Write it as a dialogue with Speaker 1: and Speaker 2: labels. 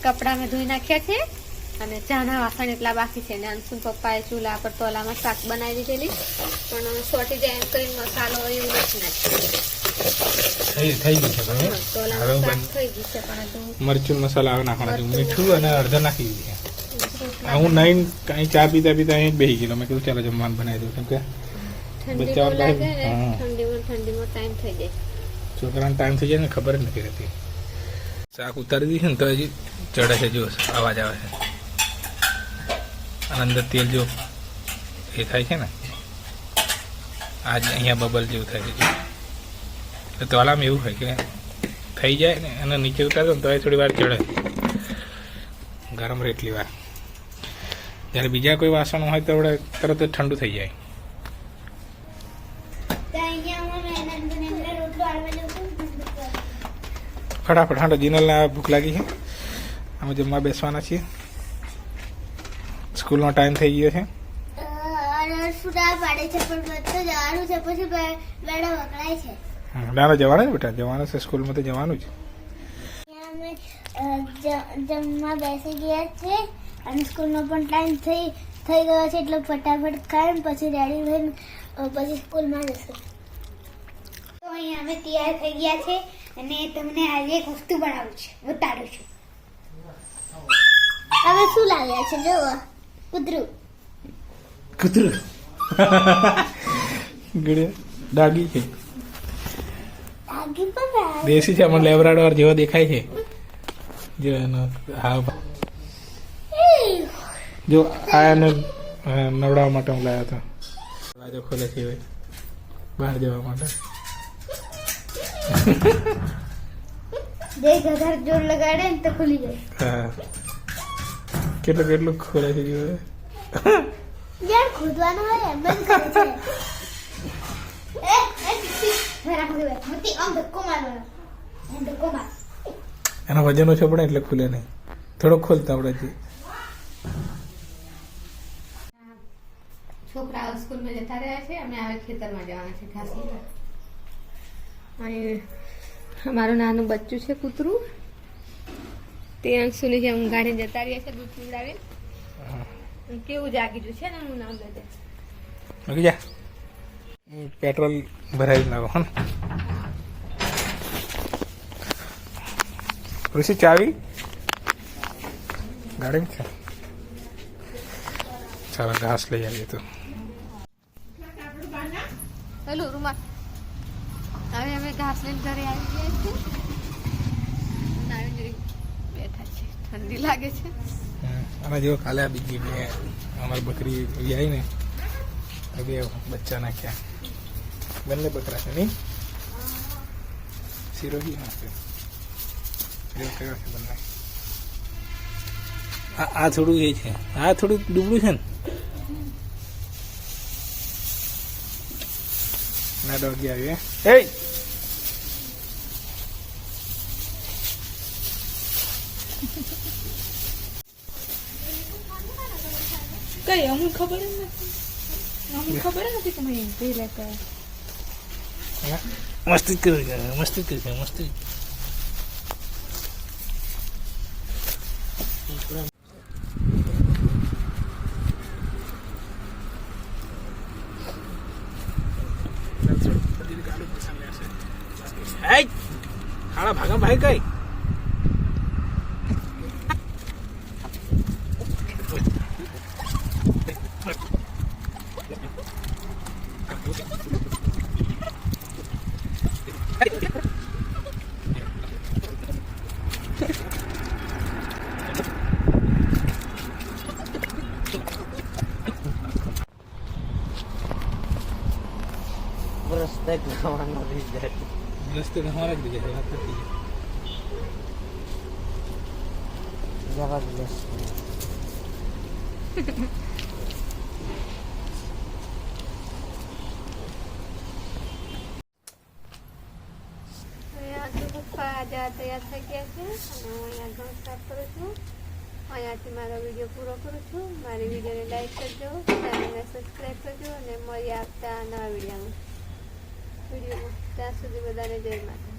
Speaker 1: કપડા મેં ધોઈ નાખ્યા છે અને ચાના વાસણ એટલા બાકી છે. ને અંશુન પપ્પાએ ચૂલા પર તોલામાં શાક બનાવી દીધેલી, પણ સોટી જાય એમ કરીને મસાલો એવું નથી નાખ્યો.
Speaker 2: થઈ ગઈ છે ભાઈ.
Speaker 1: તોલામાં શાક થઈ ગઈ છે, પણ હજુ
Speaker 2: મરચું મસાલા હવે નાખવાના છે. મીઠું અને હળદર નાખી દીધી. હું નહીં કઈ ચા પીતા પીતા અહીં બેસી ગયેલો. મેં કીધું ચાલો જમવાનું બનાવી દઉં, કેમ કે
Speaker 1: ઠંડી બહુ લાગે ને, ઠંડીમાં ટાઈમ થઈ જાય.
Speaker 2: છોકરાને ટાઈમ થઈ જાય ને ખબર જ નથી રહેતી. શાક ઉતારી દીધી ને તો હજી ચડે છે, જો અવાજ આવે છે. અંદર તેલ જો એ થાય છે ને, આજ અહીંયા બબલ જેવું થાય છે. તો તોલામાં એવું હોય કે થઈ જાય ને અને નીચે ઉતારજો ને તો એ થોડી વાર ચડે, ગરમ રહે એટલી વાર. જ્યારે બીજા કોઈ વાસણ હોય તો આપણે તરત જ ઠંડુ થઈ જાય. ફટાફટ હાંડો જીનલને ભૂખ લાગી છે. અમે જમવા બેસવાના છીએ. સ્કૂલનો ટાઈમ થઈ ગયો છે. જવાનું ને બેટા, જવાનું છે સ્કૂલમાં, તો જવાનું જ.
Speaker 3: જમવા બેસી ગયા છે અને સ્કૂલનો પણ ટાઈમ થઈ ગયો છે, એટલે ફટાફટ ખાઈને પછી રેડી થઈને પછી સ્કૂલમાં જશે. તો અહીંયા અમે તૈયાર થઈ ગયા છે અને તમને આજે એક વસ્તુ બનાવું છે, બતાડું છું. હવે શું લાવ્યા છે? જોવો, કૂતરું.
Speaker 2: ડાગી છે,
Speaker 3: ડાગી પણ
Speaker 2: દેશી છે, અમને લેબ્રાડોર જેવો દેખાય છે. જો એનો હા, જો આ એને નવડાવવા માટે હું લાવ્યો હતો. દરવાજો ખોલે છે બહાર જવા માટે.
Speaker 3: બે ઘર જોર લગાડે ને તો ખુલી જાય.
Speaker 2: હા, કેટલું ખોલે છે જો.
Speaker 3: યાર ખોદવાનું હોય એમ બંધ કરે છે.
Speaker 2: એનો વજન ઓછો પડે એટલે ખુલે નહીં. થોડોક ખોલતા આપણે.
Speaker 1: છોકરાઓ સ્કૂલમાં જતા રહ્યા છે, અમે હવે ખેતરમાં જવાના છે ઘાસ લેવા. અને અમારું નાનું બચ્ચું છે કૂતરું, તે અંશુની જેમ ઊંઘાડીને જતા રહ્યા છે, દૂધ પીવડાવે. કેવું જાગી ગયું છે ને, હું નામ દે
Speaker 2: જા પેટ્રોલ ભરાઈ લાવો. હા, ઋષિ ચાવી ગાડી છે. ચાલો ઘાસ લઈ આવીએ. તો
Speaker 1: હેલો રૂમા, હવે અમે ઘાસ લઈને ઘરે આવી ગયા છીએ. બેઠા છે, ઠંડી લાગે છે.
Speaker 2: અને જો કાલે આ બીજી બે અમારી બકરી આવી ને, બે બચ્ચા નાખ્યા. બંને બકરા છે નહીં, સિરોહી નાખ્યો કર્યો છે બંને. આ થોડું એ છે, આ થોડું ડૂબળું છે ને. ના ડોગી આવ્યું એ
Speaker 1: કઈ અમુક ખબર જ નથી. અમુક ખબર જ નથી કે મેં પહેલા કયા.
Speaker 2: મસ્તી કરી છે, મસ્તી કરી છે, મસ્તી. હાડા ભાગા ભાઈ કઈ
Speaker 4: રસ્તે ખાવાનો રહી જાય.
Speaker 2: રસ્તે હમારા જ બીજા વાત નથી.
Speaker 4: જબરદસ્ત.
Speaker 1: પપ્પા આજે તૈયાર થઈ ગયા છે અને હું અહીંયા ઘઉં સાફ કરું છું. અહીંયાથી મારો વિડીયો પૂરો કરું છું. મારી વિડીયોને લાઈક કરજો, ચેનલને સબસ્ક્રાઈબ કરજો અને મળી આવતા નવા વિડીયોમાં. ત્યાં સુધી બધાને જય માતા.